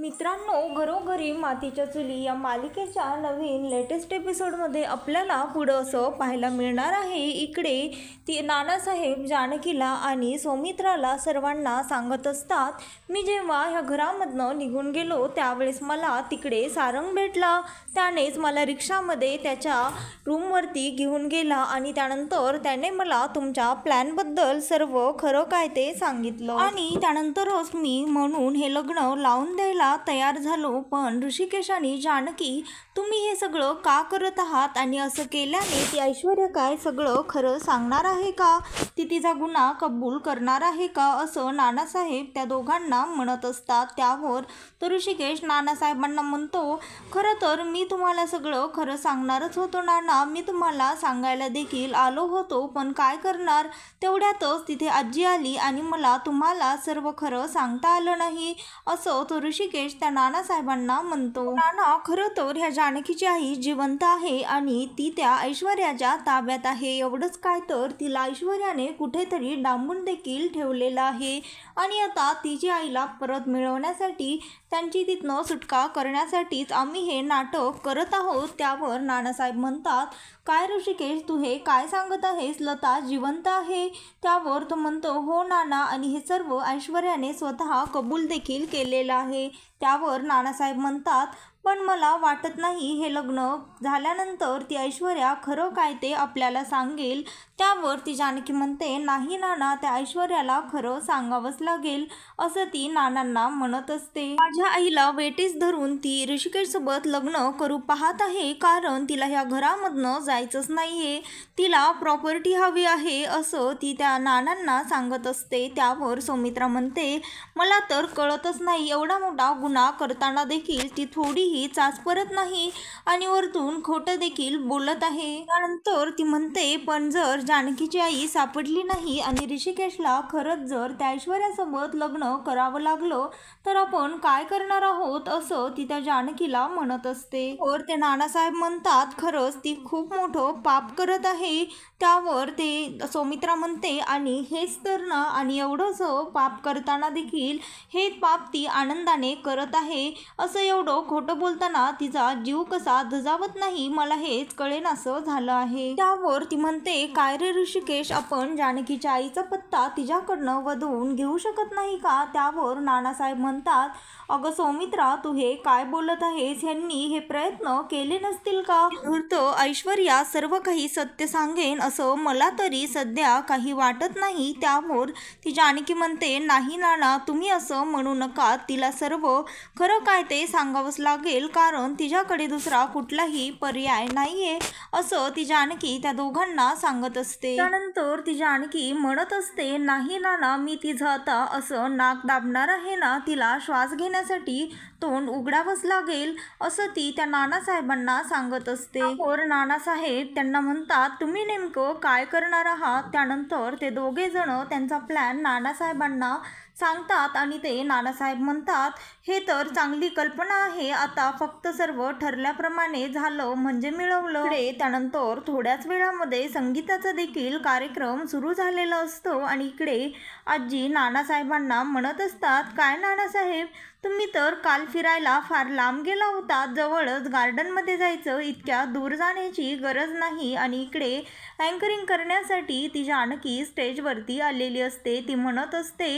मित्रांनो, घरोघरी मातीच्या चुली या मालिकेच्या नवीन लेटेस्ट एपिसोडमध्ये आपल्याला पुढं असं पाहायला मिळणार आहे. इकडे ती नानासाहेब जानकीला आणि सौमित्राला सर्वांना सांगत असतात, मी जेव्हा ह्या घरामधनं निघून गेलो त्यावेळेस मला तिकडे सारंग भेटला. त्यानेच मला रिक्षामध्ये त्याच्या रूमवरती घेऊन गेला आणि त्यानंतर त्याने मला तुमच्या प्लॅनबद्दल सर्व खरं काय ते सांगितलं आणि त्यानंतरच मी म्हणून हे लग्न लावून द्यायला तयार झालो. पण ऋषिकेश आणि जानकी, तुम्ही हे सगळं का करत आहात आणि असं केल्याने ती ऐश्वर्या काय सगळं खरं सांगणार आहे का? ती तिचा गुन्हा कबूल करणार आहे का? असं नानासाहेब त्या दोघांना म्हणत असतात. त्यावर तो ऋषिकेश नानासाहेबांना म्हणतो, खरं तर मी तुम्हाला सगळं खरं सांगणारच होतो नाना, मी तुम्हाला सांगायला देखील आलो होतो, पण काय करणार, तेवढ्यातच तिथे आजी आली आणि मला तुम्हाला सर्व खरं सांगता आलं नाही, असं तो ऋषिकेश त्या नानासाहेबांना म्हणतो. नाना, खरं तर ह्या जानकीची आई जिवंत आहे आणि ती त्या ऐश्वर्याच्या ताब्यात आहे. एवढंच काय तर तिला ऐश्वर्याने कुठेतरी डांबून देखील ठेवलेलं आहे आणि आता तिची आईला परत मिळवण्यासाठी, त्यांची तिथनं सुटका करण्यासाठीच आम्ही हे नाटक करत आहोत. त्यावर नानासाहेब म्हणतात, काय ऋषिकेश, तू हे काय सांगत आहेस? लता जिवंत आहे? त्यावर तो म्हणतो, हो नाना, आणि हे सर्व ऐश्वर्याने स्वतः कबूल देखील केलेलं आहे. त्यावर नानासाहेब म्हणतात, पण मला वाटत नाही हे लग्न झाल्यानंतर ती ऐश्वर्या खरं काय ते आपल्याला सांगेल. त्यावर ती जानकी म्हणते, नाही नाना, त्या ऐश्वर्याला खरं सांगावंच लागेल, असं ती नानांना म्हणत असते. माझ्या आईला वेटीस धरून ती ऋषिकेशसोबत लग्न करू पाहत आहे, कारण तिला ह्या घरामधनं जायचंच नाहीये, तिला प्रॉपर्टी हवी आहे, असं ती त्या नानांना सांगत असते. त्यावर सौमित्रा म्हणते, मला तर कळतच नाही, एवढा मोठा गुन्हा करताना देखील ती थोडीही चाचपरत नाही आणि वरतून खोटं देखील बोलत आहे. त्यानंतर ती म्हणते, पण जर जानकीची आई सापडली नाही आणि ऋषिकेशला खरंच जर त्या ऐश्वर्यासोबत लग्न करावं लागलं तर आपण काय करणार आहोत, असं ती त्या जानकीला म्हणत असते. और ते नानासाहेब म्हणतात, खरंच ती खूप मोठं पाप करत आहे. त्यावर ते सौमित्रा म्हणते, आणि हेच तर ना, आणि एवढंसं पाप करताना देखील हे पाप ती आनंदाने करत आहे, असं एवढं खोटं बोलताना तिचा जीव कसा धजावत नाही, मला हेच कळेनासं झालं आहे. त्यावर ती म्हणते, काय रे ऋषिकेश, आपण जानकीच्या आईचा पत्ता तिच्याकडनं वधवून घेऊ शकत नाही का? त्यावर नानासाहेब म्हणतात, अगं सौमित्रा, तू हे काय बोलत आहेस? ह्यांनी हे प्रयत्न केले नसतील का? ऐश्वर्या सर्व काही सत्य सांगेन असं मला तरी सध्या काही वाटत नाही. त्यावर ती जानकी म्हणते, नाही नाना, तुम्ही असं म्हणू नका, तिला सर्व खरं काय ते सांगावंच लागेल, कारण तिच्याकडे दुसरा कुठलाही पर्याय नाहीये, असं ती जानकी त्या दोघांना सांगत असते. त्यानंतर ती जानकी म्हणत असते, नाही नाना, मी तिचं आता असं नाक दाबणार आहे ना, तिला श्वास घेण्यासाठी तोंड उघडावंच लागेल, असं ती त्या नानासाहेबांना सांगत असते. और नानासाहेब त्यांना म्हणतात, तुम्ही नेमकं काय करणार आहात? त्यानंतर ते दोघे जण त्यांचा प्लॅन नानासाहेबांना सांगतात आणि ते नानासाहेब म्हणतात, हे तर चांगली कल्पना आहे, आता फक्त सर्व ठरल्याप्रमाणे झालं म्हणजे मिळवलं. त्यानंतर थोड्याच वेळामध्ये संगीताचा देखील कार्यक्रम सुरू झालेला असतो आणि इकडे आजी नानासाहेबांना म्हणत असतात, काय नानासाहेब, तुम्ही तर काल फिरायला फार लांब गेला होता, जवळच गार्डनमध्ये जायचं, इतक्या दूर जाण्याची गरज नाही. आणि इकडे अँकरिंग करण्यासाठी ती जानकी स्टेजवरती आलेली असते. ती म्हणत असते,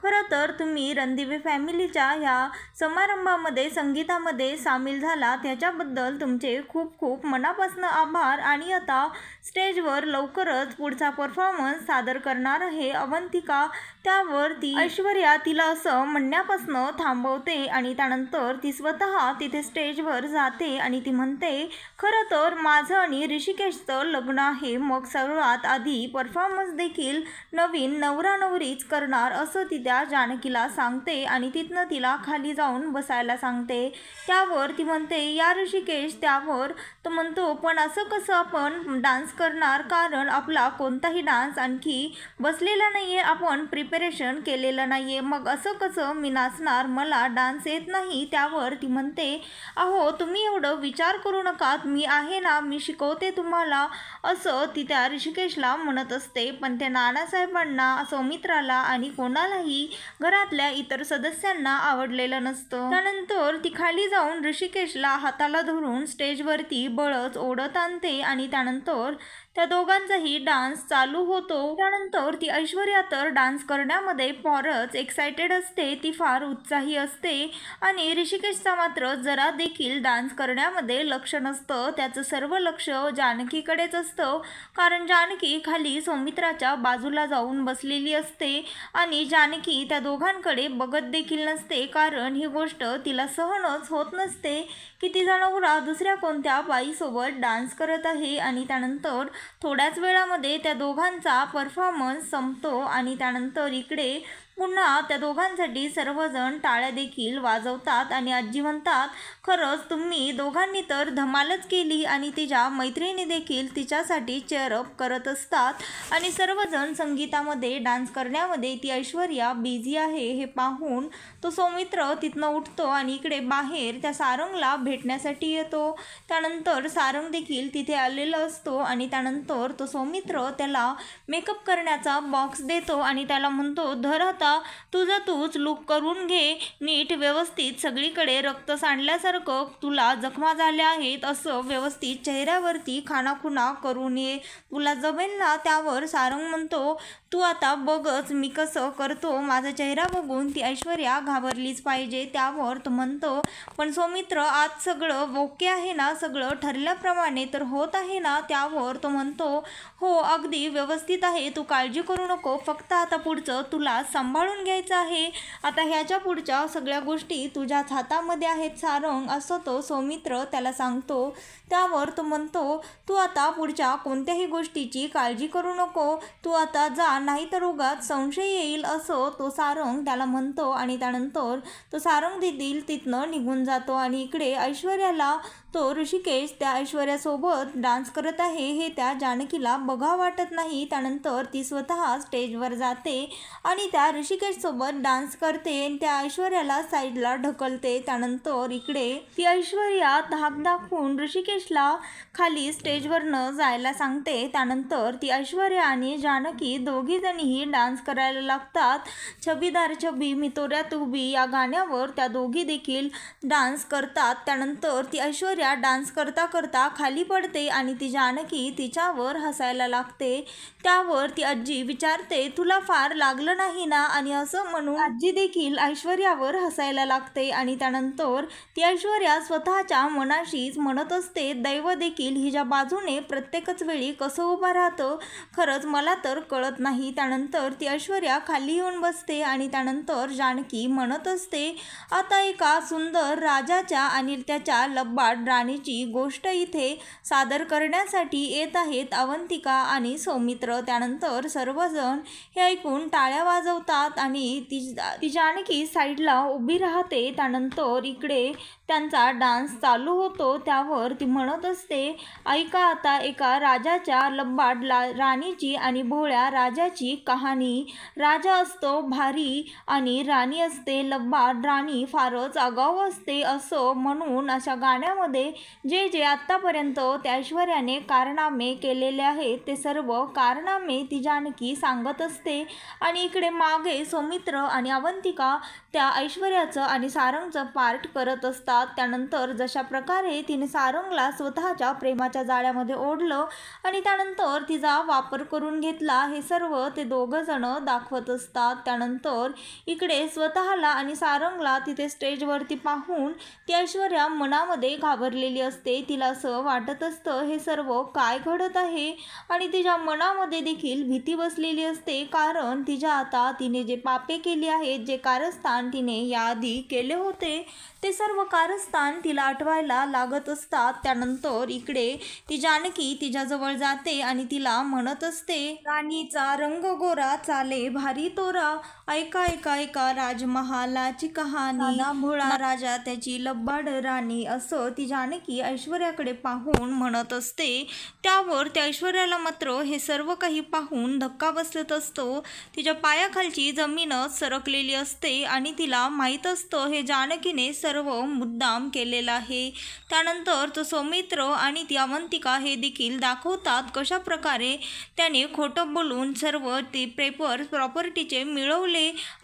खरं तर तुम्ही रणदिवे फॅमिलीच्या ह्या समारंभामध्ये संगीतामध्ये सामील झाला त्याच्याबद्दल तुमचे खूप खूप मनापासून आभार, आणि आता स्टेजवर लवकरच पुढचा परफॉर्मन्स सादर करणार आहे अवंतिका. त्यावर ती ऐश्वर्या तिला असं म्हणण्यापासून थांबवते आणि त्यानंतर ती स्वतः तिथे स्टेजवर जाते आणि ती म्हणते, खरं तर माझं आणि ऋषिकेशचं लग्न आहे, मग सर्वात आधी परफॉर्मन्स देखील नवीन नवरा नवरीच करणार, असं ती त्या जानकीला सांगते आणि तिथनं तिला खाली जाऊन बसायला सांगते. त्यावर ती म्हणते, या ऋषिकेश, त्यावर तो म्हणतो, पण असं कसं आपण डान्स करणार, कारण आपला कोणताही डान्स आणखी बसलेला नाहीये, आपण प्रिपेअर प्रिपरेशन केलेलं नाहीये, मग असं कसं मी नाचणार, मला डान्स येत नाही. त्यावर ती म्हणते, अहो तुम्ही एवढं विचार करू नका, मी आहे ना, मी शिकवते तुम्हाला, असं ती त्या ऋषिकेशला म्हणत असते. पण त्या नानासाहेबांना, सौमित्राला आणि कोणालाही घरातल्या इतर सदस्यांना आवडलेलं नसतं. त्यानंतर ती खाली जाऊन ऋषिकेशला हाताला धरून स्टेजवरती बळच ओढत आणते आणि त्यानंतर त्या दोघांचाही डान्स चालू होतो. त्यानंतर ती ऐश्वर्या तर डान्स करण्यामध्ये फारच एक्सायटेड असते, ती फार उत्साही असते आणि ऋषिकेशचा मात्र जरा देखील डान्स करण्यामध्ये लक्ष नसतं. त्याचं सर्व लक्ष जानकीकडेच असतं, कारण जानकी खाली सौमित्राच्या बाजूला जाऊन बसलेली असते आणि जानकी त्या दोघांकडे बघत देखील नसते, कारण ही गोष्ट तिला सहनच होत नसते की तिचा नवरा दुसऱ्या कोणत्या बाईसोबत डान्स करत आहे. आणि त्यानंतर थोड्याच वेळामध्ये त्या दोघांचा परफॉर्मन्स संपतो आणि त्यानंतर इकडे पुन्हा त्या दोघांसाठी सर्वजण टाळ्या देखील वाजवतात आणि आजी म्हणतात, खरंच तुम्ही दोघांनी तर धमालच केली. आणि तिच्या मैत्रिणी देखील तिच्यासाठी चेअरअप करत असतात आणि सर्वजण संगीतामध्ये डान्स करण्यामध्ये ती ऐश्वर्या बिझी आहे हे पाहून तो सौमित्र तिथनं उठतो आणि इकडे बाहेर त्या सारंगला भेटण्यासाठी येतो. त्यानंतर सारंग देखील तिथे आलेला असतो आणि त्यानंतर तो सौमित्र त्याला मेकअप करण्याचा बॉक्स देतो आणि त्याला म्हणतो, धर आता तुझं तूच लुक करून घे, नीट व्यवस्थित, सगळीकडे रक्त सांडल्यासारखं तुला जखमा झाल्या आहेत, असं व्यवस्थित चेहऱ्यावरती खाणाखुणा करून ये, तुला जमेल ना. त्यावर सारंग म्हणतो, तू आता बघच मी कसं करतो, माझा चेहरा बघून ती ऐश्वर्या घाबरलीच पाहिजे. त्यावर तो म्हणतो, पण सौमित्र आज सगळं ओके आहे ना, सगळं ठरल्याप्रमाणे तर होत आहे ना. त्यावर तो म्हणतो, हो अगदी व्यवस्थित आहे, तू काळजी करू नको, फक्त आता पुढचं तुला सांभाळून घ्यायचं आहे, आता ह्याच्या पुढच्या सगळ्या गोष्टी तुझ्याच हातामध्ये आहेत सारंग, असं तो सौमित्र त्याला सांगतो. त्यावर तो म्हणतो, तू आता पुढच्या कोणत्याही गोष्टीची काळजी करू नको, तू आता जा, नाहीतर उगाच संशय येईल, असं तो सारंग त्याला म्हणतो. आणि त्यानंतर तो सारंग देखील तिथनं निघून जातो आणि इकडे ऐश्वर्याला तो ऋषिकेश त्या ऐश्वर्यासोबत डान्स करत आहे हे त्या जानकीला बघा वाटत नाही. त्यानंतर ती स्वतः स्टेजवर जाते आणि त्या ऋषिकेशसोबत डान्स करते आणि त्या ऐश्वर्याला साईडला ढकलते. त्यानंतर इकडे ती ऐश्वर्या धाक दाखवून ऋषिकेशला खाली स्टेजवरनं जायला सांगते. त्यानंतर ती ऐश्वर्या आणि जानकी दोघीजणीही डान्स करायला लागतात. छबीदार छबी मी तोऱ्यात उभी या गाण्यावर त्या दोघी देखील डान्स करतात. त्यानंतर ती ऐश्वर्या डान्स करता करता खाली पडते आणि ती जानकी तिच्यावर हसायला लागते. त्यावर ती आजी विचारते, तुला फार लागलं नाही ना, आणि असं म्हणून आजी देखील ऐश्वर्यावर हसायला लागते. आणि त्यानंतर ती ऐश्वर्या स्वतःच्या मनाशीच म्हणत असते, दैव देखील हिच्या बाजूने प्रत्येकच वेळी कसं उभं राहतं, खरंच मला तर कळत नाही. त्यानंतर ती ऐश्वर्या खाली येऊन बसते आणि त्यानंतर जानकी म्हणत असते, आता एका सुंदर राजाच्या आणि त्याच्या लब्बाड राणीची गोष्ट इथे सादर करण्यासाठी येत आहेत अवंतिका आणि सौमित्र. त्यानंतर सर्वजण हे ऐकून टाळ्या वाजवतात आणि ती जानकी साईडला उभी राहते. त्यानंतर इकडे त्यांचा डान्स चालू होतो. त्यावर ती म्हणत असते, ऐका आता एका राजाच्या लब्बाड राणीची आणि भोळ्या राजाची कहाणी. राजा असतो भारी आणि राणी असते लब्बाड. राणी फारच आगाऊ असते, असं म्हणून अशा गाण्यामध्ये जे जे आत्तापर्यंत त्या ऐश्वर्याने कारनामे केलेले आहेत ते सर्व कारनामे ती जानकी सांगत असते. आणि इकडे मागे सौमित्र आणि अवंतिका त्या ऐश्वर्याचं आणि सारंगचं पार्ट करत असतात. त्यानंतर जशा प्रकारे तिने सारंगला स्वतःच्या प्रेमाच्या जाळ्यामध्ये ओढलं आणि त्यानंतर तिचा वापर करून घेतला हे सर्व ते दोघं जण दाखवत असतात. त्यानंतर इकडे स्वतःला आणि सारंगला तिथे स्टेजवरती पाहून ती ऐश्वर्या मनामध्ये घाबरलेली असते. तिला असं वाटत असतं हे सर्व काय घडत आहे आणि तिच्या मनामध्ये देखील भीती बसलेली असते, कारण तिच्या आता तिने जे पापे केली आहेत, जे कारस्थान तिने याआधी केले होते ते सर्व कारस्थान तिला आठवायला लागत असतात. त्यानंतर इकडे ती जानकी तिच्याजवळ जाते आणि तिला म्हणत असते, राणीचा रंग गोरा चाले भारी तोरा, ऐका ऐका ऐका राजमहालाची कहाणी, भोळा राजा त्याची लब्बाड राणी, असं ती जानकी ऐश्वर्याकडे पाहून म्हणत असते. त्यावर त्या ऐश्वर्याला मात्र हे सर्व काही पाहून धक्का बसत असतो. तिच्या पायाखालची जमीनच सरकलेली असते आणि तिला माहीत असतं हे जानकीने सर्व मुद्दाम केलेलं आहे. त्यानंतर तो सौमित्र आणि ती अवंतिका हे देखील दाखवतात कशा प्रकारे त्याने खोटं बोलून सर्व ते पेपर प्रॉपर्टीचे मिळवले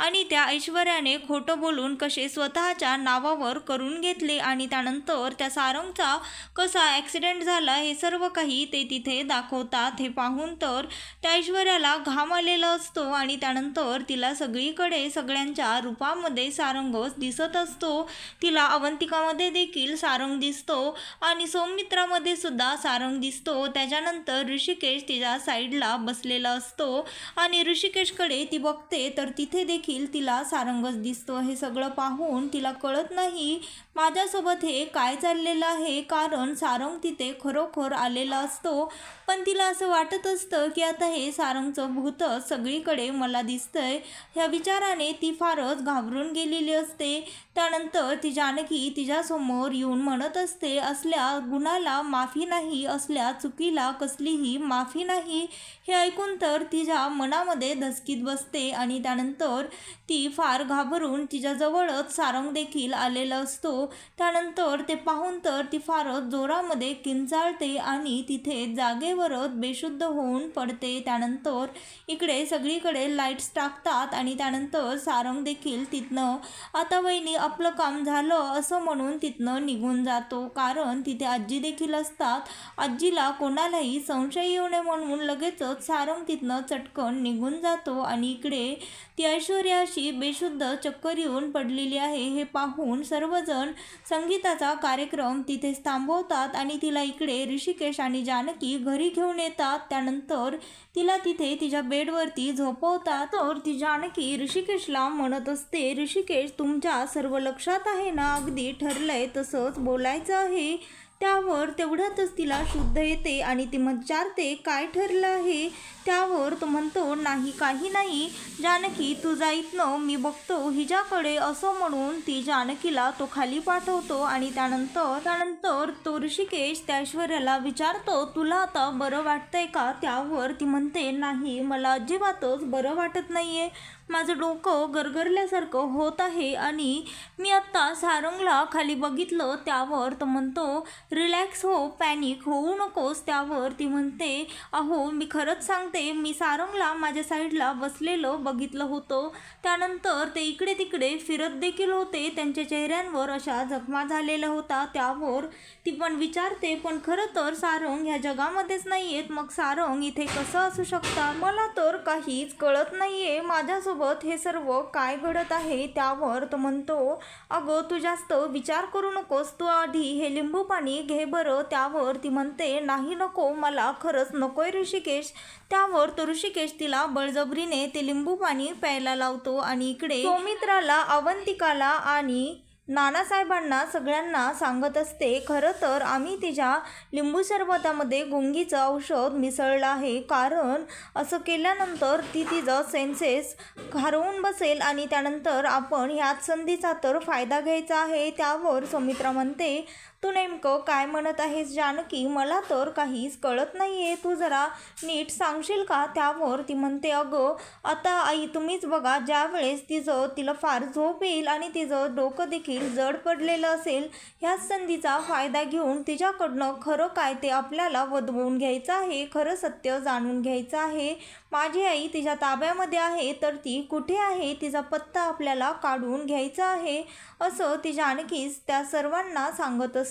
आणि त्या ऐश्वर्याने खोटं बोलून कसे स्वतःच्या नावावर करून घेतले आणि त्यानंतर त्या सारंगचा कसा ॲक्सिडेंट झाला हे सर्व काही ते तिथे दाखवतात. हे पाहून तर त्या ऐश्वर्याला घाम आलेला असतो आणि त्यानंतर तिला सगळीकडे सगळ्यांच्या रूपामध्ये सारंगच दिसत असतो. तिला अवंतिकामध्ये देखील सारंग दिसतो आणि सौमित्रामध्ये सुद्धा सारंग दिसतो. त्याच्यानंतर ऋषिकेश तिच्या साईडला बसलेला असतो आणि ऋषिकेशकडे ती बघते तर तिथे देखील तिला सारंगच दिसतो. हे सगळं पाहून तिला कळत नाही माझ्यासोबत हे काय चाललेलं आहे, कारण सारंग तिथे खरोखर आलेला असतो. पण तिला असं वाटत असतं की आता हे सारंगचं भूतच सगळीकडे मला दिसतंय. ह्या विचाराने ती फारच घाबरून गेलेली असते. त्यानंतर ती जानकी तिच्यासमोर येऊन म्हणत असते, असल्या गुन्हाला माफी नाही, असल्या चुकीला कसलीही माफी नाही. हे ऐकून तर तिच्या मनामध्ये धसकीत बसते आणि त्यानंतर ती फार घाबरून तिच्याजवळच सारंग देखील आलेला असतो. त्यानंतर ते पाहून तर ती फारच जोरामध्ये किंचाळते आणि तिथे जागेवरच बेशुद्ध होऊन पडते. त्यानंतर इकडे सगळीकडे लाईट्स टाकतात आणि त्यानंतर सारंग देखील तिथनं आता वहिनी आपलं काम झालं असं म्हणून तिथनं निघून जातो, कारण तिथे आजी देखील असतात. आजीला कोणालाही संशय येऊ नये म्हणून लगेचच सारंग तिथनं चटकन निघून जातो आणि इकडे ती ऐश्वर्याशी बेशुद्ध चक्कर येऊन पडलेली आहे. हे पाहून सर्वजण संगीताचा कार्यक्रम तिथे थांबवतात आणि तिला इकडे ऋषिकेश आणि जानकी घरी घेऊन येतात. त्यानंतर तिला तिथे तिच्या बेडवरती झोपवतात. तर ती जानकी ऋषिकेशला म्हणत असते, ऋषिकेश तुमच्या सर्व लक्षात आहे ना, अगदी ठरलंय तसंच बोलायचं आहे. त्यावर तेवढ्यातच तिला शुद्ध येते आणि ती विचारते काय ठरलं आहे. त्यावर तो म्हणतो नाही काही नाही जानकी, तुझा इथनं मी बघतो हिच्याकडे, असं म्हणून ती जानकीला तो खाली पाठवतो आणि त्यानंतर तो ऋषिकेश त्या ऐश्वर्याला विचारतो तुला आता बरं वाटतंय का. त्यावर ती म्हणते नाही मला अजिबातच बरं वाटत नाहीये, माझं डोकं गरगरल्यासारखं होत आहे आणि मी आत्ता सारंगला खाली बघितलं. त्यावर तो म्हणतो रिलॅक्स हो, पॅनिक होऊ नकोस. त्यावर ती म्हणते अहो मी खरंच सांगते, मी सारंगला माझ्या साईडला बसलेलं बघितलं होतं. त्यानंतर ते इकडे तिकडे फिरत देखील होते, त्यांच्या चेहऱ्यांवर अशा जखमा झालेल्या होत्या. त्यावर ती पण विचारते पण खरं तर सारंग ह्या जगामध्येच नाही आहेत, मग सारंग इथे कसं असू शकतात, मला तर काहीच कळत नाहीये माझ्यासोबत हे सर्व काय घडत आहे. त्यावर तो म्हणतो अगं तू जास्त विचार करू नकोस, तू आधी हे लिंबू पाणी घे बरं. त्यावर ती म्हणते नाही नको, मला खरंच नकोय ऋषिकेश. त्यावर तो ऋषिकेश तिला बळजबरीने ते लिंबू पाणी प्यायला लावतो आणि इकडे सौमित्राला, अवंतिकाला आणि नानासाहेबांना सगळ्यांना सांगत असते खरं तर आम्ही तिच्या लिंबू सरबतामध्ये गुंगीचं औषध मिसळलं आहे, कारण असं केल्यानंतर ती तिचं सेन्सेस हरवून बसेल आणि त्यानंतर आपण ह्याच संधीचा तर फायदा घ्यायचा आहे. त्यावर सौमित्रा म्हणते तू नेमकं काय म्हणत आहेस जानकी, मला तर काहीच कळत नाही आहे, तू जरा नीट सांगशील का. त्यावर ती म्हणते अगं आता आई तुम्हीच बघा, ज्या वेळेस तिला फार झोप येईल आणि तिचं डोकं देखील जड पडलेलं असेल, ह्याच संधीचा फायदा घेऊन तिच्याकडनं खरं काय ते आपल्याला वदवून घ्यायचं आहे, खरं सत्य जाणून घ्यायचं आहे. माझी आई तिच्या ताब्यामध्ये आहे तर ती कुठे आहे, तिचा पत्ता आपल्याला काढून घ्यायचा आहे, असं ती जानकीच त्या सर्वांना सांगत असते.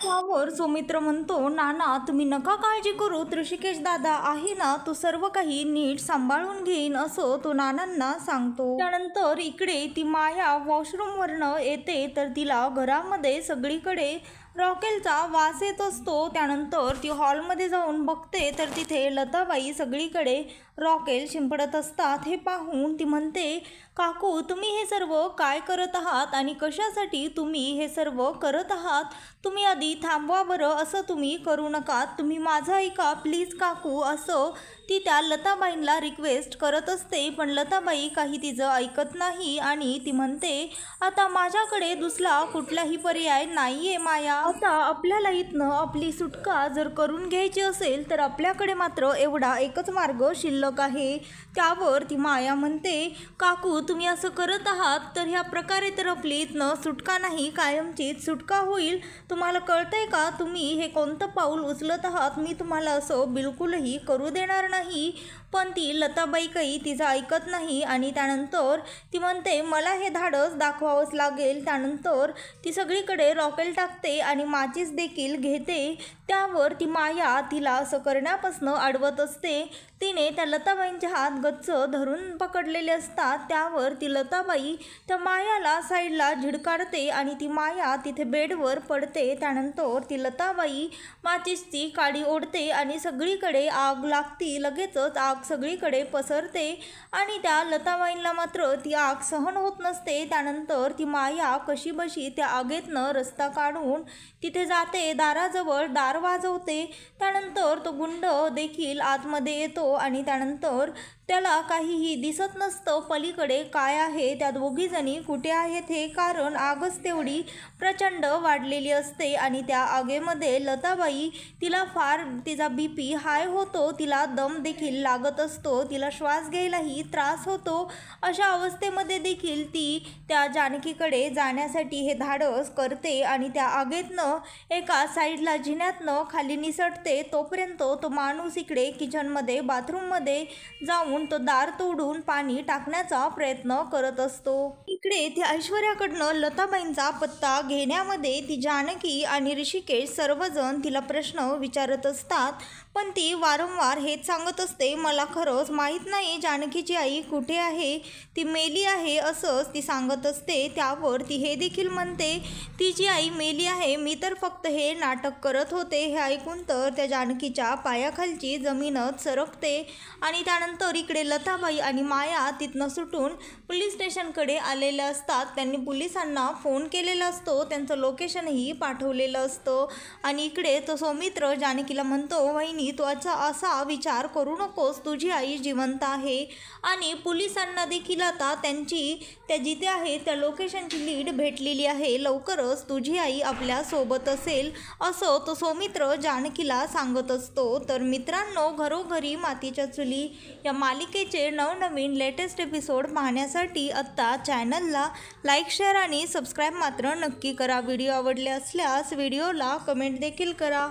त्यावर सौमित्र म्हणतो नाना तुम्ही नका काळजी करू, ऋषिकेश दादा आहे ना, तो सर्व काही नीट सांभाळून घेईन, असं तो नानांना सांगतो. त्यानंतर इकडे ती माया वॉशरूमवरनं येते तर तिला घरामध्ये सगळीकडे रॉकेलचा वास येत असतो। त्यानंतर ती हॉलमध्ये जाऊन बघते तर तिथे लताबाई सगळीकडे रॉकेल शिंपडत असतात। हे पाहून ती म्हणते, काकू तुम्ही हे सर्व काय करत आहात आणि कशासाठी तुम्ही हे सर्व करत आहात? तुम्ही आधी थांबवा बरं, असं तुम्ही करू नका, तुम्ही माझं ऐका प्लीज काकू, असं ती त्या लताबाईंना रिक्वेस्ट करत असते। पण लताबाई काही तिचं ऐकत नाही आणि ती म्हणते, आता माझ्याकडे दुसरा कुठलाही पर्याय नाही आहे माया, आता आपल्याला इथनं आपली सुटका जर करून घ्यायची असेल तर आपल्याकडे मात्र एवढा एकच मार्ग शिल्लक आहे। त्यावर ती माया म्हणते, काकू तुम्ही असं करत आहात तर ह्या प्रकारे तर आपली इथनं सुटका नाही, कायमचीच सुटका होईल। तुम्हाला कळतंय का तुम्ही हे कोणतं पाऊल उचलत आहात? मी तुम्हाला असं बिलकुलही करू देणार नाही। पण ती लताबाई काही तिचं ऐकत नाही आणि त्यानंतर ती म्हणते, मला हे धाडस दाखवावंच लागेल। त्यानंतर ती सगळीकडे रॉकेल टाकते आणि माचीस देखील घेते। त्यावर ती माया तिला असं करण्यापासून अडवत असते। तिने त्या लताबाईंचे हात गच्च धरून पकडलेले असतात। त्यावर ती लताबाई त्या मायाला साईडला झिडकारते आणि ती माया तिथे बेडवर पडते। त्यानंतर ती लताबाई माचीसची काडी ओढते आणि सगळीकडे आग लागती। लगेचच आग सगळीकडे पसरते आणि त्या लताबाईंना मात्र ती आग सहन होत नसते। त्यानंतर ती माया कशीबशी त्या आगीतनं रस्ता काढून तिथे जाते, दाराजवळ दार वाजवते। त्यानंतर तो गुंड देखील आतमध्ये येतो आणि त्यानंतर त्याला काहीही दिसत नसतं पलीकडे काय आहे, त्या दोघीजणी कुठे आहेत हे, कारण आगच तेवढी प्रचंड वाढलेली असते। आणि त्या आगीमध्ये लताबाई तिला फार तिचा BP हाय होतो, तिला दम देखील लागत असतो, तिला श्वास घ्यायलाही त्रास होतो। अशा अवस्थेमध्ये देखील ती त्या जानकीकडे जाण्यासाठी हे धाडस करते आणि त्या आगीतनं एका साईडला जिन्यातनं खाली निसटते। तोपर्यंत तो माणूस इकडे किचनमध्ये बाथरूममध्ये जाऊन तो दार तोडून पाणी टाकण्याचा प्रयत्न करत असतो। इकडे ती ऐश्वर्याकडनं लताबाईंचा पत्ता घेण्यामध्ये ती जानकी आणि ऋषिकेश सर्वजण तिला प्रश्न विचारत असतात। पण ती वारंवार हेच सांगत असते, मला खरंच माहीत नाही जानकीची आई कुठे आहे, ती मेली आहे, असंच ती सांगत असते। त्यावर ती हे देखील म्हणते, तिची आई मेली आहे, मी तर फक्त हे नाटक करत होते। हे ऐकून तर त्या जानकीच्या पायाखालची जमीनच सरकते आणि त्यानंतर इकडे लताबाई आणि माया तिथनं सुटून पोलीस स्टेशनकडे आलेल्या असतात। त्यांनी पोलिसांना फोन केलेला असतो, त्यांचं लोकेशनही पाठवलेलं असतं आणि इकडे तो सौमित्र जानकीला म्हणतो, वहिनी तू असा विचार करू नकोस, तुझी आई जिवंत आहे आणि पोलिसांना देखील आता त्या जिथे आहे त्या लोकेशनची लीड भेटलेली आहे, लवकरच तुझी आई आपल्या सोबत असेल, असं तो सौमित्र जानकीला सांगत असतो। तर मित्रांनो, घरोघरी मातीच्या चुली या मालिकेचे नवनवीन लेटेस्ट एपिसोड पाहण्यासाठी आत्ता चॅनलला लाईक, शेअर आणि सबस्क्राईब मात्र नक्की करा। व्हिडिओ आवडले असल्यास व्हिडिओला कमेंट देखील करा।